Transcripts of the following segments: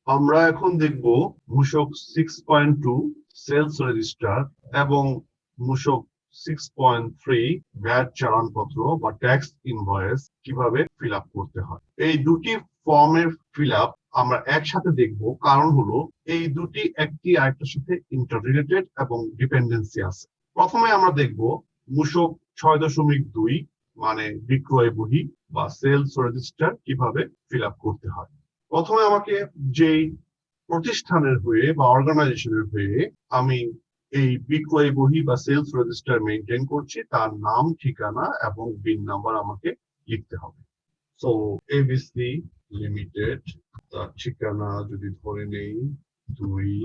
আমরা এখন দেখব মূসক 6.2 সেলস রেজিস্টার এবং মূসক 6.3 ভ্যাট চালানপত্র বা ট্যাক্স ইনভয়েস কিভাবে ফিল আপ করতে হয়। এই দুটি ফর্মের ফিল আপ আমরা একসাথে দেখব, কারণ হলো এই দুটি একটি আরেকটার সাথে ইন্টার রিলেটেড এবং ডিপেন্ডেন্সি আছে। প্রথমে আমরা দেখব মূসক 6.2 মানে বিক্রয় বহি বা সেলস রেজিস্টার কিভাবে ফিল আপ করতে হয়। প্রথমে আমাকে যেই প্রতিষ্ঠানের হয়ে বা অর্গানাইজেশনের হয়ে আমি এই বিক্রয় বহি বা সেলস রেজিস্টার মেনটেন করছি তার নাম, ঠিকানা এবং বিন নাম্বার আমাকে লিখতে হবে। সো এবিসি লিমিটেড, তার ঠিকানা যদি ধরে নেই 2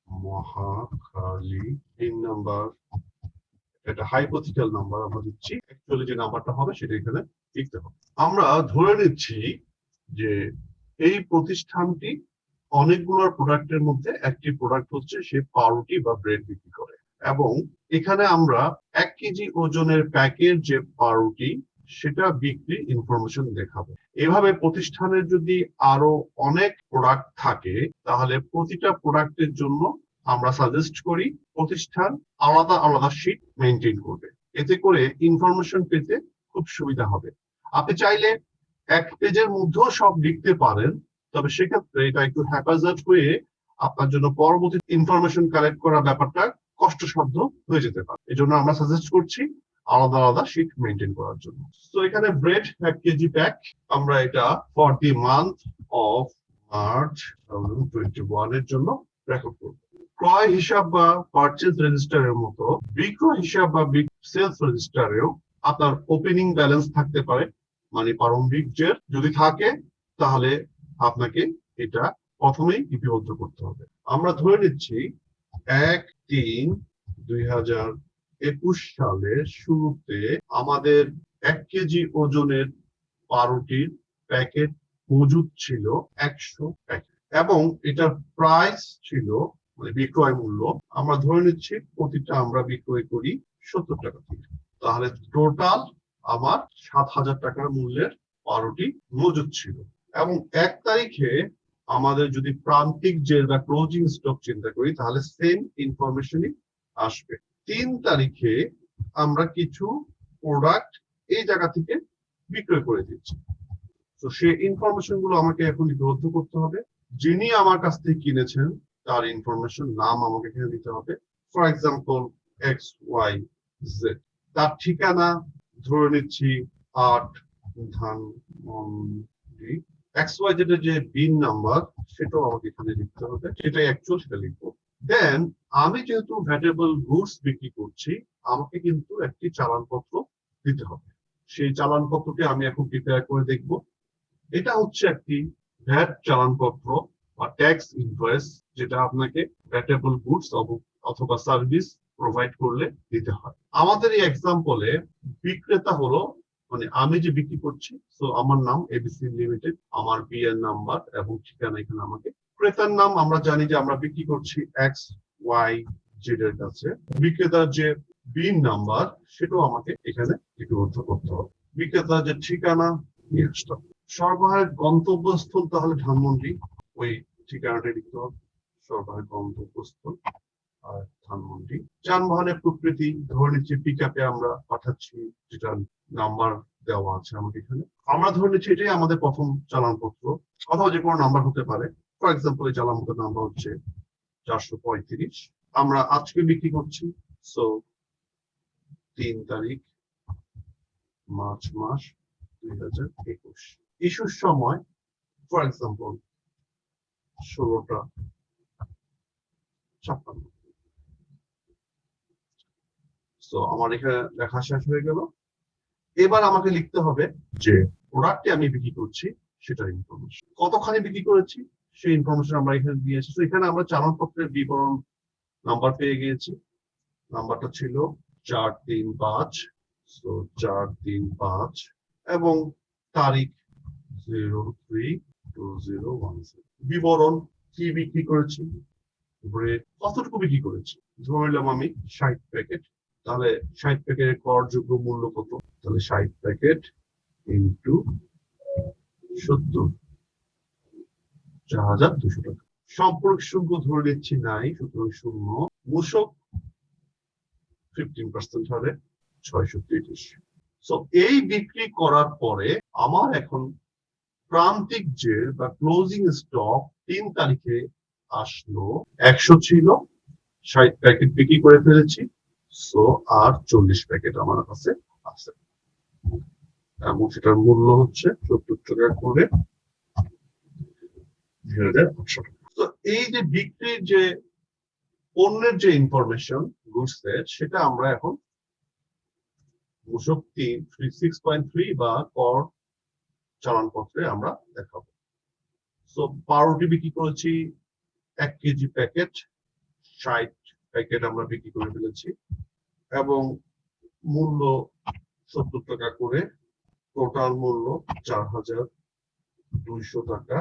মহাখালী, বিন নাম্বার এটা হাইপোথেটিক্যাল নাম্বার আমরা দিচ্ছি, অ্যাকচুয়ালি যে নাম্বারটা হবে সেটা এখানে লিখতে হবে। আমরা ধরে নিচ্ছি যে এই প্রতিষ্ঠানটি অনেকগুলো প্রোডাক্টের মধ্যে একটি প্রোডাক্ট হচ্ছে সে পাউরুটি বা ব্রেড বিক্রি করে, এবং এখানে আমরা 1 কেজি ওজনের প্যাকের যে পাউরুটি সেটা বিক্রি ইনফরমেশন দেখাবো। এভাবে প্রতিষ্ঠানের যদি আরো অনেক প্রোডাক্ট থাকে তাহলে প্রতিটা প্রোডাক্টের জন্য আমরা সাজেস্ট করি প্রতিষ্ঠান আলাদা আলাদা শিট মেনটেন করবে। এতে করে ইনফরমেশন পেতে খুব সুবিধা হবে। আপনি চাইলে 1 পেজের মধ্যেও সব লিখতে পারেন, তবে সেক্ষেত্রে এটা একটু হ্যাপাজার্ড হয়ে আপনার জন্য পরবর্তী ইনফরমেশন কালেক্ট করার ব্যাপারটা কষ্টসাধ্য হয়ে যেতে পারে। এই জন্য আমরা সাজেস্ট করছি আলাদা আলাদা শিট মেনটেন করার জন্য। তো এখানে ব্রেড 1 কেজি প্যাক, আমরা এটা for the month of March 2021 এর জন্য রেকর্ড করব। ক্রয় হিসাব বা পারচেজ রেজিস্টারের মতো বিক্রয় হিসাব বা সেলস রেজিস্টারেও আপনার ওপেনিং ব্যালেন্স থাকতে পারে, মানে প্রারম্ভিক জের যদি থাকে তাহলে আপনাকে এটা প্রথমেই লিপিবদ্ধ করতে হবে। আমরা ধরে নিচ্ছি 1/3/2021 সালের শুরুতে আমাদের 1 কেজি ওজনের পাউরুটির প্যাকেট মজুদ ছিল 100 প্যাকেট, এবং এটার প্রাইস ছিল মানে বিক্রয় মূল্য আমরা ধরে নিচ্ছি প্রতিটা আমরা বিক্রয় করি 70 টাকা থেকে। তাহলে টোটাল আমার 7,000 টাকার মূল্যের পাউরুটি মজুদ ছিল, এবং 1 তারিখে আমাদের যদি প্রান্তিক জের বা ক্লোজিং স্টক চিন্তা করি তাহলে সেম ইনফরমেশনই আসবে। 3 তারিখে আমরা কিছু প্রোডাক্ট এই জায়গা থেকে বিক্রয় করে দিচ্ছি, তো সেই ইনফরমেশন গুলো আমাকে এখন লিপিবদ্ধ করতে হবে। যিনি আমার কাছ থেকে কিনেছেন তার ইনফরমেশন নাম আমাকে এখানে দিতে হবে। ফর এক্সাম্পল XYZ, তার ঠিকানা ধরে নিচ্ছি 8 ধানমন্ডি। XYZ এর যে বিন নাম্বার সেটাও আমাকে এখানে লিখতে হবে, সেটাই অ্যাকচুয়াল, সেটা লিখবো। দেন আমি যেহেতু ভ্যাটেবল গুডস বিক্রি করছি আমাকে কিন্তু একটি চালানপত্র দিতে হবে। সেই চালানপত্রটি আমি এখন প্রিপেয়ার করে দেখব। এটা হচ্ছে একটি ভ্যাট চালানপত্র বা ট্যাক্স ইনভয়েস, যেটা আপনাকে ভ্যাটেবল গুডস অথবা সার্ভিস প্রোভাইড করলে দিতে হয়। আমাদের এই এক্সাম্পলে বিক্রেতা হলো মানে আমি যে বিক্রি করছি, তো আমার নাম এবিসি লিমিটেড, আমার বিএন নাম্বার এবং ঠিকানা এখানে আমাকে। ক্রেতার নাম আমরা জানি যে আমরা বিক্রি করছি XYZ এর কাছে। বিক্রেতার যে বিন নাম্বার সেটাও আমাকে এখানে লিপিবদ্ধ করতে হবে। বিক্রেতার যে ঠিকানা নিয়ে আসতে হবে। সরবরাহের গন্তব্যস্থল তাহলে ধানমন্ডি, ওই ঠিকানাটা লিখতে হবে, সরবরাহের গন্তব্যস্থল আর ধানমন্ডি। যানবাহনের প্রকৃতি ধরে নিচ্ছি পিকআপে আমরা পাঠাচ্ছি, যেটা নাম্বার দেওয়া আছে আমাকে এখানে। আমরা ধরে নিচ্ছি এটাই আমাদের প্রথম চালানপত্র, অথবা যে কোনো নাম্বার হতে পারে। ফর এক্সাম্পল এই চালানপত্রের নাম্বার হচ্ছে 435। আমরা আজকে বিক্রি করছি, সো 3 তারিখ মার্চ মাস 2021। ইস্যুর সময় ফর এক্সাম্পল 16:56। তো আমার এখানে লেখা শেষ হয়ে গেল। এবার আমাকে লিখতে হবে যে প্রোডাক্টটি আমি বিক্রি করছি সেটার ইনফরমেশন, কতখানি বিক্রি করেছি সেই ইনফরমেশন আমরা এখানে দিয়েছি। তো এখানে আমরা চালানপত্রের বিবরণ নাম্বার পেয়ে গিয়েছি, নাম্বারটা ছিল 435, সো 435 এবং তারিখ 03/2017। বিবরণ কি বিক্রি করেছি, ব্রেড কতটুকু বিক্রি করেছি, ধরে নিলাম আমি 60 প্যাকেট, তাহলে 60 প্যাকেটের করযোগ্য মূল্য কত, তাহলে 60 প্যাকেট ইন্টু 70, 4,200 টাকা। সম্পর্ক শুল্ক ধরে নিচ্ছি নাই, সুতরাং শূন্য। মূসক 15% হবে 630। সো এই বিক্রি করার পরে আমার এখন প্রান্তিক যে বা ক্লোজিং স্টক 3 তারিখে আসলো 100 ছিল, 60 প্যাকেট বিক্রি করে ফেলেছি। সো আর 40 প্যাকেট আমার কাছে আছে এবং সেটার মূল্য হচ্ছে 70 টাকা করে 2,800 টাকা। তো এই যে বিক্রির যে পণ্যের যে ইনফরমেশন গুডস এর, সেটা আমরা এখন মূসক 6.3 বা কর চালানপত্রে আমরা দেখাবো। সো পাউরুটি বিক্রি করেছি 1 কেজি প্যাকেট, 60 প্যাকেট আমরা বিক্রি করে ফেলেছি এবং মূল্য 70 টাকা করে, টোটাল মূল্য 4,200 টাকা।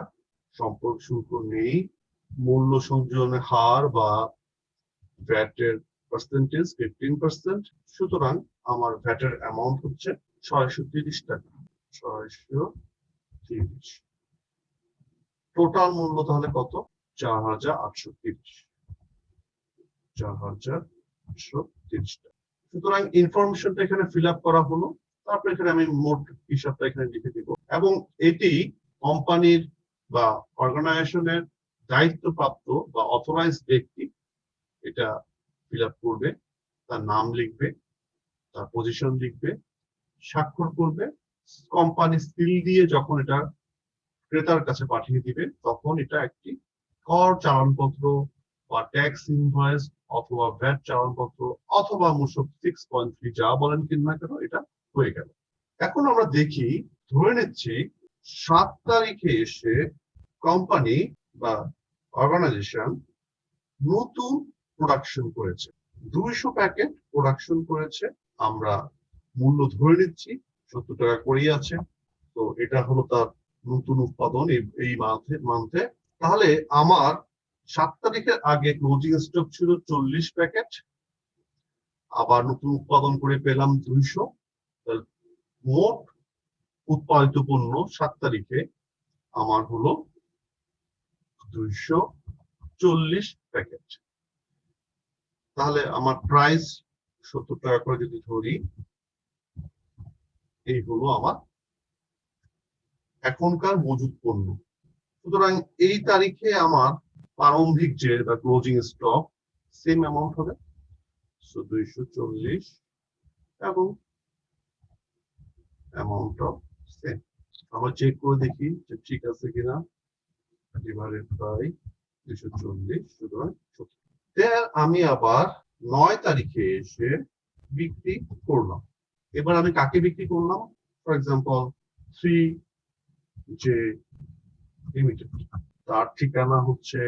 সম্পর্ক শুল্ক নেই। মূল্য সংযোজনের হার বা ভ্যাটের পার্সেন্টেজ 15%। সুতরাং আমার ভ্যাটের অ্যামাউন্ট হচ্ছে 630 টাকা। 630। টোটাল মূল্য তাহলে কত? 4,830। 4,830 টাকা। সুতরাং ইনফরমেশনটা এখানে ফিল আপ করা হলো। তারপর এখানে আমি মোট হিসাবটা এখানে লিখে দিব এবং এটি কোম্পানির বা অর্গানাইজেশনের দায়িত্বপ্রাপ্ত বা অথরাইজ ব্যক্তি এটা ফিল আপ করবে, তার নাম লিখবে, তার পজিশন লিখবে, স্বাক্ষর করবে। কোম্পানি সিল দিয়ে যখন এটা ক্রেতার কাছে পাঠিয়ে দিবে, তখন এটা একটি কর চালানপত্র বা ট্যাক্স ইনভয়েস অথবা ভ্যাট চালানপত্র অথবা মূসক 6.3 যা বলেন কিনা কেন, এটা হয়ে গেল। এখন আমরা দেখি, ধরে নিচ্ছি 7 তারিখে এসে কোম্পানি বা অর্গানাইজেশন নতুন প্রোডাকশন করেছে, 200 প্যাকেট প্রোডাকশন করেছে। আমরা মূল্য ধরে নিচ্ছি 70 টাকা করেই আছে। তো এটা হলো তার নতুন উৎপাদন এই মান্থে। তাহলে আমার 7 তারিখের আগে ক্লোজিং স্টক ছিল 40 প্যাকেট, আবার নতুন উৎপাদন করে পেলাম 200। মোট উৎপাদিত পণ্য 7 তারিখে আমার হলো 240 প্যাকেট। তাহলে আমার প্রাইস 70 টাকা করে যদি ধরি, এই হলো আমার এখনকার মজুদ পণ্য। সুতরাং এই তারিখে আমার প্রারম্ভিক যে বা ক্লোজিং স্টক সেম অ্যামাউন্ট হবে 240 এবং অ্যামাউন্ট অফ সেম। আমরা চেক করে দেখি যে ঠিক আছে কিনা। ডিভাইডেড বাই 240, সুতরাং আমি আবার 9 তারিখে এসে বিক্রি করলাম। এবার আমি কাকে বিক্রি করলাম? For example 3J limited. তার ঠিকানা হচ্ছে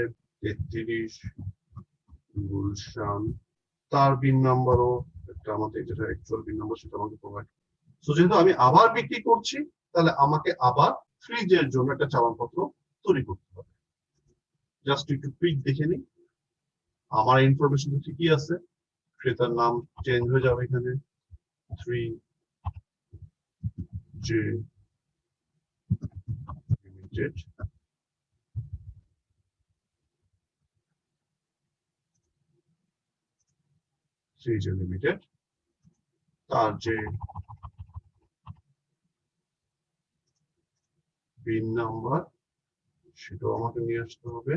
33 গুলশান। তার বিন নাম্বারও একটা আমাদের, যেটা অ্যাকচুয়াল বিন নাম্বার সেটা আমাকে প্রোভাইড। সো যেহেতু আমি আবার বিক্রি করছি, তাহলে আমাকে আবার 3J এর জন্য একটা চালানপত্র তৈরি করতে হবে। জাস্ট একটু কুইক দেখে নিই। আমার ইনফরমেশন ঠিকই আছে, ক্রেতার নাম চেঞ্জ হয়ে যাবে এখানে 3J লিমিটেড। তার যে বিন নাম্বার সেটাও আমাকে নিয়ে আসতে হবে।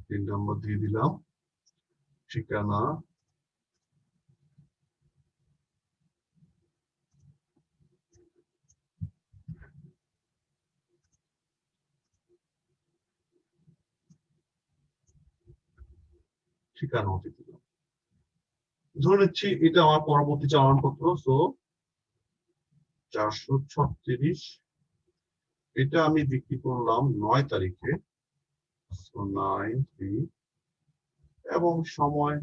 বিন নাম্বার দিয়ে দিলাম, ঠিকানা ঠিকানাও দিয়ে দিলাম। ধরে নিচ্ছি এটা আমার পরবর্তী চালানপত্র। সো 436 এটা আমি বিক্রি করলাম 9 তারিখে, 9/3 এবং সময়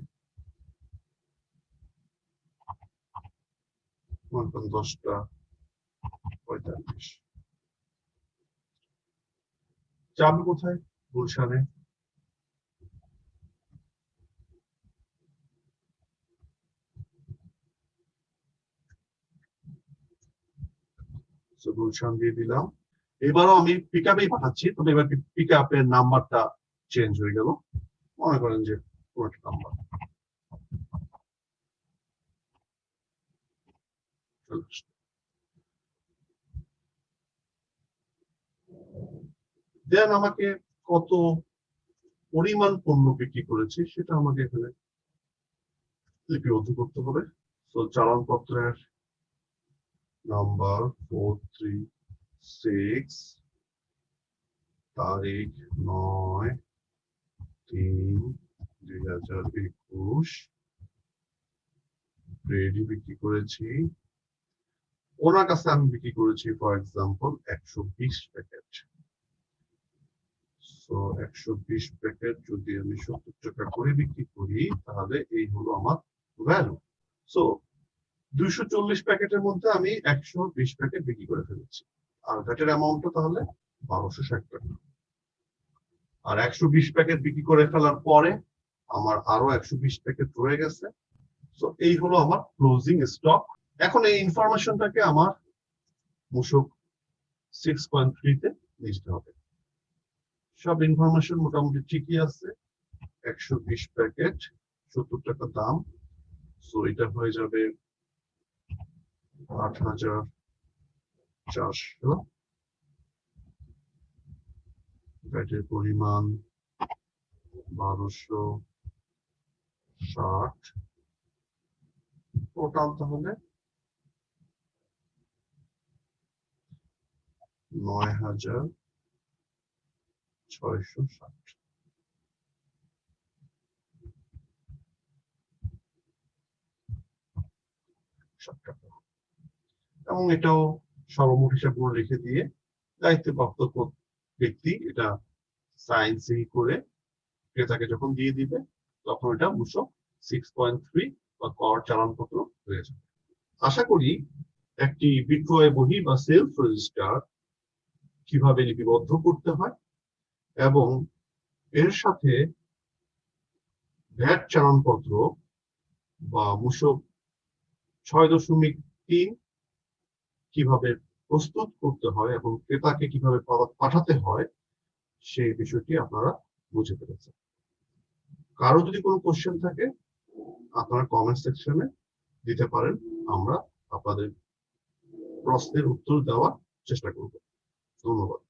10:45। যাবে কোথায়? গুলশানে। গুলশান দিয়ে দিলাম। এবারও আমি পিক আপেই পাঠাচ্ছি, তবে এবার পিক আপের নাম্বারটা চেঞ্জ হয়ে গেল, মনে করেন যে পুরোটা নাম্বার। দেন আমাকে কত পরিমাণ পণ্য বিক্রি করেছি সেটা আমাকে এখানে লিপিবদ্ধ করতে হবে। তো চালানপত্রের নাম্বার 436, তারিখ 9/3/2021, রেডি বিক্রি করেছি, ওনার কাছে আমি বিক্রি করেছি for example 120 packet. So 120 packet যদি আমি 70 টাকা করে বিক্রি করি তাহলে এই হলো আমার ভ্যালু। সো 240 প্যাকেটের মধ্যে আমি 120 প্যাকেট বিক্রি করে ফেলেছি, আর ভ্যাটের অ্যামাউন্টটা তাহলে 1260 টাকা। আর 120 প্যাকেট বিক্রি করে ফেলার পরে আমার আরো 120 প্যাকেট রয়ে গেছে। সো এই হলো আমার ক্লোজিং স্টক। এখন এই ইনফরমেশনটাকে আমার মূসক 6.3 তে লিখতে হবে। সব ইনফরমেশন মোটামুটি ঠিকই আছে। 120 প্যাকেট, 70 টাকা দাম, সো এটা হয়ে যাবে 8,400। ভ্যাটের পরিমাণ 1260, টোটাল তাহলে 9,660। এবং এটাও সর্বমোট হিসাব করে রেখে দিয়ে দায়িত্বপ্রাপ্ত ব্যক্তি এটা সাইন সই করে ক্রেতাকে যখন দিয়ে দিবে তখন এটা মূসক 6.3 বা কর চালানপত্র হয়ে যাবে। আশা করি একটি বিক্রয় বহি বা সেলস রেজিস্টার কিভাবে লিপিবদ্ধ করতে হয় এবং এর সাথে ভ্যাট চালানপত্র বা মূসক 6.3 কিভাবে প্রস্তুত করতে হয় এবং ক্রেতাকে কিভাবে পাঠাতে হয় সেই বিষয়টি আপনারা বুঝে পেরেছেন। কারো যদি কোনো কোশ্চেন থাকে আপনারা কমেন্ট সেকশনে দিতে পারেন, আমরা আপনাদের প্রশ্নের উত্তর দেওয়ার চেষ্টা করব। ধন্যবাদ।